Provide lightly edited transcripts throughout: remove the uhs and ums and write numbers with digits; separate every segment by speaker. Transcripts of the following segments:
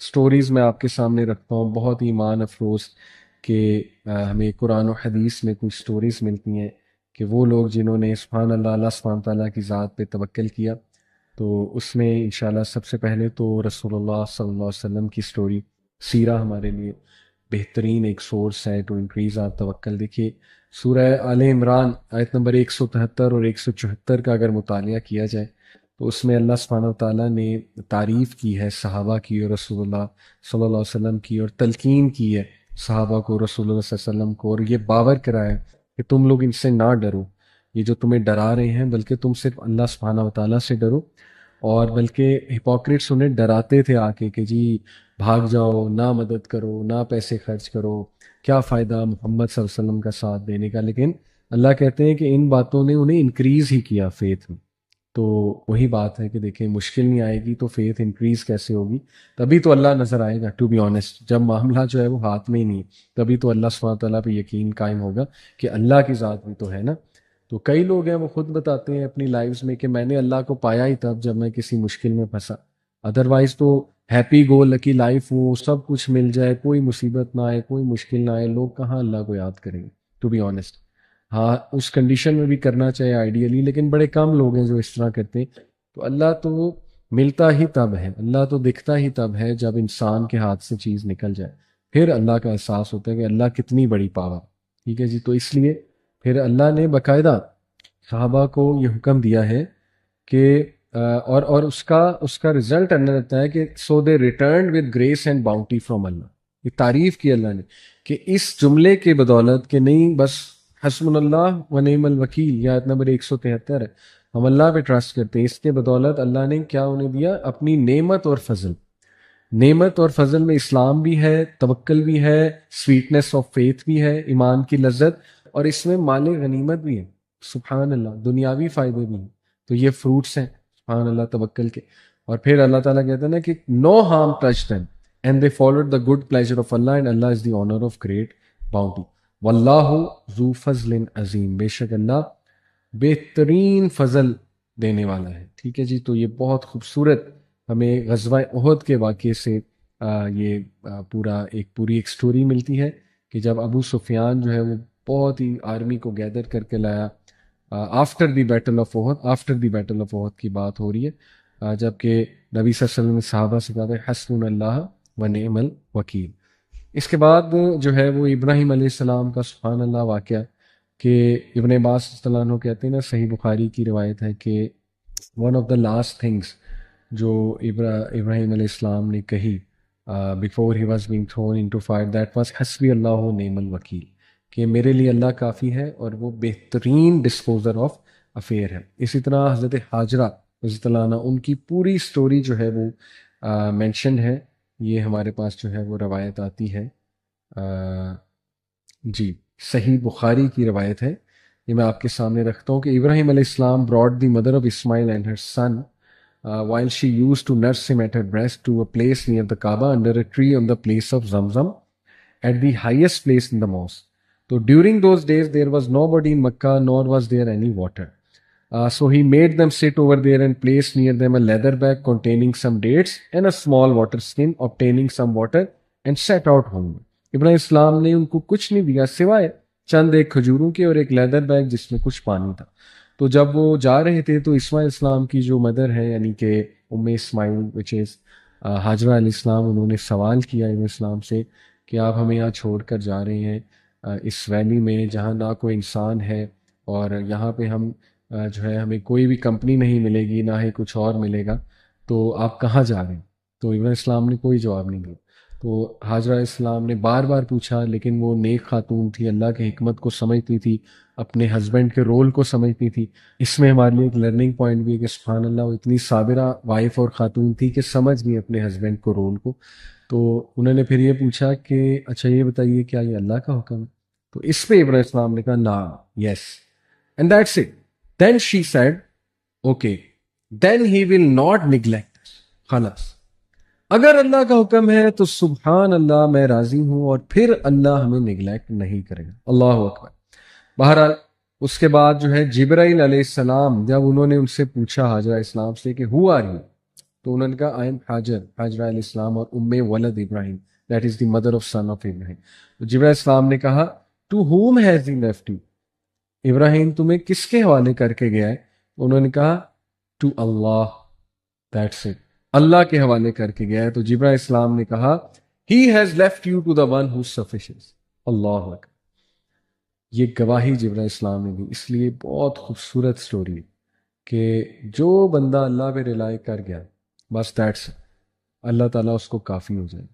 Speaker 1: Stories میں آپ کے سامنے رکھتا ہوں، بہت ہی ایمان افروز کہ ہمیں قرآن و حدیث میں کچھ سٹوریز ملتی ہیں کہ وہ لوگ جنہوں نے سبحان اللہ، اللہ سبحانہ تعالیٰ کی ذات پہ توکل کیا، تو اس میں انشاءاللہ سب سے پہلے تو رسول اللہ صلی اللہ علیہ وسلم کی سٹوری، سیرہ ہمارے لیے بہترین ایک سورس ہے ٹو انکریز آر توکل۔ دیکھیے سورہ آل عمران آیت نمبر 173 اور 174 کا اگر مطالعہ کیا جائے تو اس میں اللہ سبحانہ وتعالیٰ نے تعریف کی ہے صحابہ کی اور رسول اللہ صلی اللہ علیہ وسلم کی، اور تلقین کی ہے صحابہ کو، رسول اللہ صلی اللہ علیہ وسلم کو، اور یہ باور کرایا کہ تم لوگ ان سے نہ ڈرو، یہ جو تمہیں ڈرا رہے ہیں بلکہ تم صرف اللہ سبحانہ وتعالیٰ سے ڈرو۔ اور بلکہ ہپوکریٹس انہیں ڈراتے تھے آ کے کہ جی بھاگ جاؤ، نہ مدد کرو، نہ پیسے خرچ کرو، کیا فائدہ محمد صلی اللہ علیہ وسلم کا ساتھ دینے کا۔ لیکن اللہ کہتے ہیں کہ ان باتوں نے انہیں انکریز ہی کیا فیتھ میں۔ تو وہی بات ہے کہ دیکھیں مشکل نہیں آئے گی تو فیتھ انکریز کیسے ہوگی؟ تبھی تو اللہ نظر آئے گا، ٹو بی آنیسٹ، جب معاملہ جو ہے وہ ہاتھ میں ہی نہیں، تبھی تو اللہ سبحانہ تعالیٰ پہ یقین قائم ہوگا کہ اللہ کی ذات بھی تو ہے نا۔ تو کئی لوگ ہیں وہ خود بتاتے ہیں اپنی لائفز میں کہ میں نے اللہ کو پایا ہی تب جب میں کسی مشکل میں پھنسا، ادروائز تو ہیپی گو لکی لائف ہو، سب کچھ مل جائے، کوئی مصیبت نہ آئے، کوئی مشکل نہ آئے، لوگ کہاں اللہ کو یاد کریں گے، ٹو بی آنیسٹ۔ ہاں اس کنڈیشن میں بھی کرنا چاہیے آئیڈیلی، لیکن بڑے کم لوگ ہیں جو اس طرح کرتے ہیں۔ تو اللہ تو ملتا ہی تب ہے، اللہ تو دکھتا ہی تب ہے جب انسان کے ہاتھ سے چیز نکل جائے، پھر اللہ کا احساس ہوتا ہے کہ اللہ کتنی بڑی پاور، ٹھیک ہے جی۔ تو اس لیے پھر اللہ نے باقاعدہ صحابہ کو یہ حکم دیا ہے کہ اور اس کا رزلٹ اللہ رہتا ہے کہ so they returned with grace and bounty from Allah. یہ تعریف کی اللہ نے کہ اس جملے کے بدولت کہ نہیں بس حسبنا اللہ و نعم الوکیل، یہ آیت نمبر 173 ہے، ہم اللہ پہ ٹرسٹ کرتے ہیں، اس کے بدولت اللہ نے کیا انہیں دیا؟ اپنی نعمت اور فضل۔ نعمت اور فضل میں اسلام بھی ہے، توکل بھی ہے، سویٹنس آف فیتھ بھی ہے، ایمان کی لذت، اور اس میں مال غنیمت بھی ہے، سبحان اللہ، دنیاوی فائدے بھی ہیں۔ تو یہ فروٹس ہیں سبحان اللہ توکل کے۔ اور پھر اللہ تعالیٰ کہتے ہیں نا کہ no harm touch them and they followed the good pleasure of Allah and Allah is the owner of great bounty واللہ ذو فضل عظیم، بے شک اللہ بہترین فضل دینے والا ہے، ٹھیک ہے جی۔ تو یہ بہت خوبصورت ہمیں غزوہ احد کے واقعے سے یہ پوری ایک سٹوری ملتی ہے کہ جب ابو سفیان جو ہے وہ بہت ہی آرمی کو گیدر کر کے لایا آفٹر دی بیٹل آف احد کی بات ہو رہی ہے، جبکہ نبی صلی اللہ علیہ وسلم نے صحابہ سے کہا تھا حسبنا اللہ و نعم الوکیل۔ اس کے بعد جو ہے وہ ابراہیم علیہ السلام کا سبحان اللہ واقعہ کہ ابن عباس رضی اللہ عنہ کہتے ہیں نا، صحیح بخاری کی روایت ہے کہ one of the last things جو ابراہیم علیہ السلام نے کہی before he was being thrown into fire, that was حسبی اللہ و نعم الوکیل، کہ میرے لیے اللہ کافی ہے اور وہ بہترین ڈسپوزر آف افیئر ہے۔ اسی طرح حضرت حاجرہ رضی اللہ عنہ، ان کی پوری سٹوری جو ہے وہ مینشنڈ ہے، یہ ہمارے پاس جو ہے وہ روایت آتی ہے، جی صحیح بخاری کی روایت ہے، یہ میں آپ کے سامنے رکھتا ہوں کہ ابراہیم علیہ السلام brought the mother of Ismail and her son while she used to nurse him at her breast to a place near the Kaaba under a tree on the place of Zamzam at the highest place in the mosque. So during those days there was nobody in Makkah nor was there any water. So he made them sit over there and placed near them a leather bag containing some dates and a small water skin, obtaining some water and set out homeward. ابراہیم السلام نے ان کو کچھ نہیں دیا سوائے چند ایک کھجوروں کے اور ایک لیدر بیگ جس میں کچھ پانی تھا۔ تو جب وہ جا رہے تھے تو اسماعیل السلام کی جو مدر ہے یعنی کہ ام اسماعیل وچ از حاجرہ علیہ السلام، انہوں نے سوال کیا ابراہیم السلام سے کہ آپ ہمیں یہاں چھوڑ کر جا رہے ہیں اس ویلی میں جہاں نہ کوئی انسان ہے اور یہاں پہ ہم جو ہے ہمیں کوئی بھی کمپنی نہیں ملے گی، نہ ہی کچھ اور ملے گا، تو آپ کہاں جا رہے ہیں؟ تو ابراہیم السلام نے کوئی جواب نہیں دیا۔ تو حاجرہ علیہ السلام نے بار بار پوچھا، لیکن وہ نیک خاتون تھی، اللہ کی حکمت کو سمجھتی تھی، اپنے ہسبینڈ کے رول کو سمجھتی تھی۔ اس میں ہمارے لیے ایک لرننگ پوائنٹ بھی ہے کہ سبحان اللہ وہ اتنی صابرہ وائف اور خاتون تھی کہ سمجھ گئی اپنے ہسبینڈ کو، رول کو۔ تو انہوں نے پھر یہ پوچھا کہ اچھا یہ بتائیے کیا یہ اللہ کا حکم ہے؟ تو اس پہ ابراہیم السلام نے کہا نا، yes, and that's it. Then she said okay then he will not neglect, خلاص اگر اللہ کا حکم ہے تو سبحان اللہ میں راضی ہوں، اور پھر اللہ ہمیں نیگلیکٹ نہیں کرے گا، اللہ اکبر۔ بہرحال اس کے بعد جو ہے جبرائیل علیہ السلام، جب انہوں نے ان سے پوچھا حاجرہ اسلام سے کہ ہو آر یو، تو انہوں نے کہا آئی ایم حاجرہ علیہ السلام اور ولد Ibrahim, that is the mother of son of Ibrahim. تو جبرائیل علیہ السلام نے کہا to whom has he left you, Ibrahim تمہیں کس کے حوالے کر کے گیا ہے؟ انہوں نے کہا ٹو اللہ، دیٹس اٹ، اللہ کے حوالے کر کے گیا ہے. تو جبرائیل علیہ السلام نے کہا he has left you to the one who sufficiency. Allah اکبر. یہ گواہی جبرائیل علیہ السلام نے دی. اس لیے بہت خوبصورت سٹوری کہ جو بندہ اللہ پہ ریلائی کر گیا بس دیٹس، اللہ تعالیٰ اس کو کافی ہو جائے.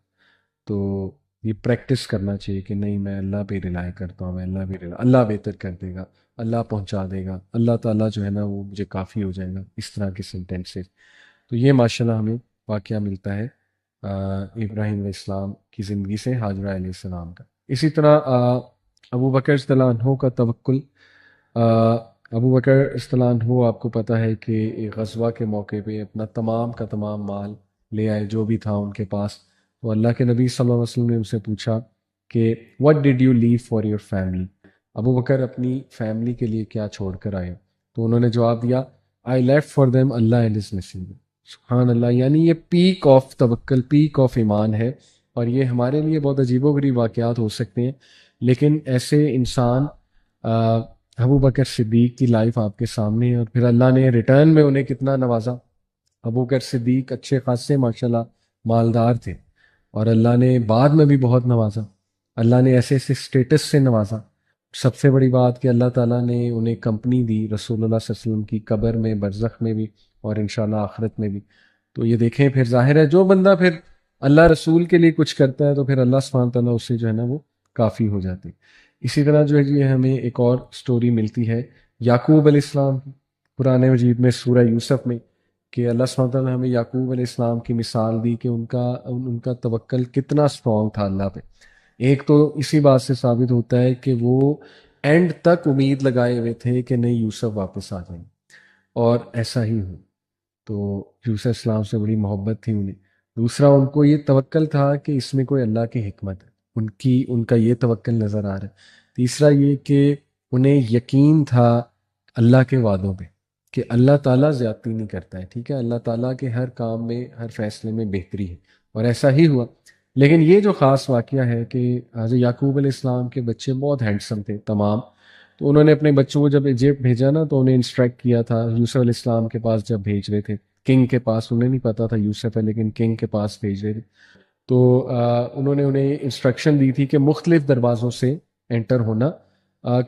Speaker 1: تو یہ پریکٹس کرنا چاہیے کہ نہیں میں اللہ پہ ریلائی کرتا ہوں، میں اللہ پہ اللہ بہتر کر دے گا، اللہ پہنچا دے گا، اللہ تعالیٰ جو ہے نا وہ مجھے کافی ہو جائے گا، اس طرح کے سینٹینسز. تو یہ ماشاءاللہ ہمیں واقعہ ملتا ہے ابراہیم علیہ السلام کی زندگی سے حاجرہ علیہ السلام کا. اسی طرح ابو بکر رضی اللہ عنہ کا توکل. ابو بکر رضی اللہ عنہ آپ کو پتہ ہے کہ ایک غزوہ کے موقع پہ اپنا تمام کا تمام مال لے آئے جو بھی تھا ان کے پاس. تو اللہ کے نبی صلی اللہ علیہ وسلم نے ان سے پوچھا کہ what did you leave for your family؟ ابو بکر اپنی فیملی کے لیے کیا چھوڑ کر آئے؟ تو انہوں نے جواب دیا I left for them Allah and His Messenger. سبحان اللہ. یعنی یہ پیک آف توکل، پیک آف ایمان ہے. اور یہ ہمارے لیے بہت عجیب و غریب واقعات ہو سکتے ہیں، لیکن ایسے انسان ابو بکر صدیق کی لائف آپ کے سامنے ہے، اور پھر اللہ نے ریٹرن میں انہیں کتنا نوازا. ابو بکر صدیق اچھے خاصے ماشاءاللہ مالدار تھے، اور اللہ نے بعد میں بھی بہت نوازا. اللہ نے ایسے ایسے سٹیٹس سے نوازا. سب سے بڑی بات کہ اللہ تعالیٰ نے انہیں کمپنی دی رسول اللہ صلی اللہ علیہ وسلم کی قبر میں، برزخ میں بھی، اور انشاءاللہ آخرت میں بھی. تو یہ دیکھیں پھر ظاہر ہے جو بندہ پھر اللہ رسول کے لیے کچھ کرتا ہے تو پھر اللہ سبحانہ تعالیٰ اس سے جو ہے نا وہ کافی ہو جاتے. اسی طرح جو ہے یہ ہمیں ایک اور سٹوری ملتی ہے یعقوب علیہ السلام کی قرآن مجید میں سورہ یوسف میں، کہ اللہ سبحانہ تعالیٰ نے ہمیں یعقوب علیہ السلام کی مثال دی کہ ان کا توکل کتنا اسٹرانگ تھا اللہ پہ. ایک تو اسی بات سے ثابت ہوتا ہے کہ وہ اینڈ تک امید لگائے ہوئے تھے کہ نہیں یوسف واپس آ جائیں، اور ایسا ہی ہو. تو یوسف علیہ السلام سے بڑی محبت تھی انہیں. دوسرا ان کو یہ توکل تھا کہ اس میں کوئی اللہ کی حکمت ہے، ان کا یہ توکل نظر آ رہا ہے. تیسرا یہ کہ انہیں یقین تھا اللہ کے وعدوں پہ کہ اللہ تعالیٰ زیادتی نہیں کرتا ہے. ٹھیک ہے، اللہ تعالیٰ کے ہر کام میں، ہر فیصلے میں بہتری ہے، اور ایسا ہی ہوا. لیکن یہ جو خاص واقعہ ہے کہ حضرت یعقوب علیہ السلام کے بچے بہت ہینڈسم تھے تمام. تو انہوں نے اپنے بچوں کو جب ایجپٹ بھیجا نا تو انہیں انسٹرکٹ کیا تھا یوسف علیہ السلام کے پاس جب بھیج رہے تھے، کنگ کے پاس. انہیں نہیں پتا تھا یوسف ہے لیکن کنگ کے پاس بھیج رہے تھے. تو انہوں نے انہیں انسٹرکشن دی تھی کہ مختلف دروازوں سے انٹر ہونا،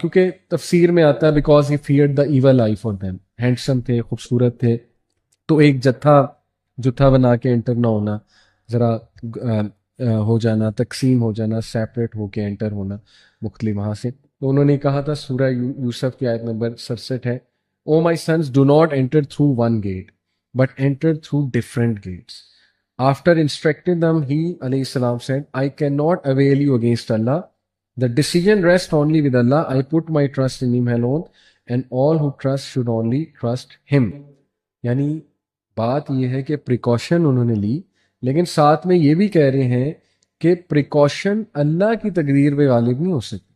Speaker 1: کیونکہ تفسیر میں آتا ہے because he feared the evil eye for them. Handsome تھے، خوبصورت تھے، تو ایک جتھا بنا کے انٹر نہ ہونا، ذرا ہو جانا، تقسیم ہو جانا، سیپریٹ ہو کے انٹر ہونا مختلف وہاں سے. تو انہوں نے کہا تھا سورہ یوسف کی آیت نمبر 67 ہے O my sons do not enter through one gate but enter through different gates. After instructing them he علیہ السلام said I cannot avail you against Allah. The decision rests only with Allah. I put my trust in him alone and all who trust should only trust him. یعنی بات یہ ہے کہ precaution انہوں نے لی، لیکن ساتھ میں یہ بھی کہہ رہے ہیں کہ پریکاشن اللہ کی تقدیر پہ غالب نہیں ہو سکتی.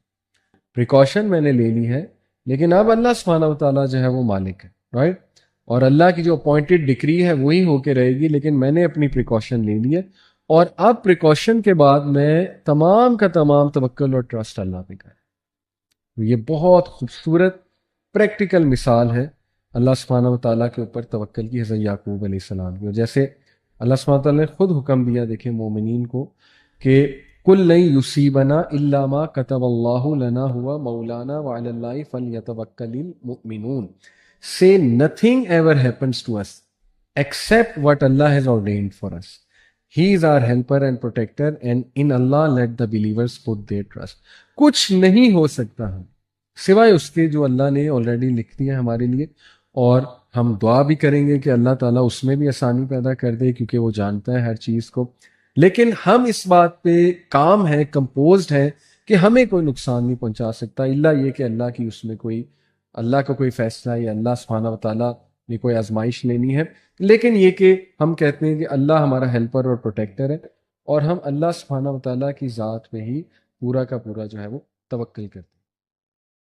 Speaker 1: پریکاشن میں نے لے لی ہے، لیکن اب اللہ سبحانہ و تعالیٰ جو ہے وہ مالک ہے، رائٹ؟ اور اللہ کی جو اپوائنٹڈ ڈکری ہے وہی ہو کے رہے گی، لیکن میں نے اپنی پریکاشن لے لی ہے. اور اب پریکاشن کے بعد میں تمام کا تمام توکل اور ٹرسٹ اللہ پہ کریں. یہ بہت خوبصورت پریکٹیکل مثال ہے اللہ سبحانہ و تعالیٰ کے اوپر توکل کی حضرت یعقوب علیہ السلام کی. اور جیسے اللہ سبحانہ و تعالیٰ نے خود حکم دیا دیکھیں مومنین کو کہ کل لن یصیبنا الا ما کتب اللہ لنا ہوا مولانا وعلی اللہ فلیتوکل المؤمنون. Say nothing ever happens to us except what Allah has ordained for us. He is our helper and protector and in Allah let the believers put their trust. کچھ نہیں ہو سکتا ہم سوائے اس کے جو اللہ نے آلریڈی لکھ دیا ہمارے لیے. اور ہم دعا بھی کریں گے کہ اللہ تعالیٰ اس میں بھی آسانی پیدا کر دے کیونکہ وہ جانتا ہے ہر چیز کو. لیکن ہم اس بات پہ کام ہے، کمپوزڈ ہے کہ ہمیں کوئی نقصان نہیں پہنچا سکتا الا یہ کہ اللہ کی اس میں کوئی اللہ کا کوئی فیصلہ یا اللہ سبحانہ و تعالیٰ نے کوئی آزمائش لینی ہے. لیکن یہ کہ ہم کہتے ہیں کہ اللہ ہمارا ہیلپر اور پروٹیکٹر ہے، اور ہم اللہ سبحانہ و تعالیٰ کی ذات میں ہی پورا کا پورا جو ہے وہ توکل کرتے ہیں.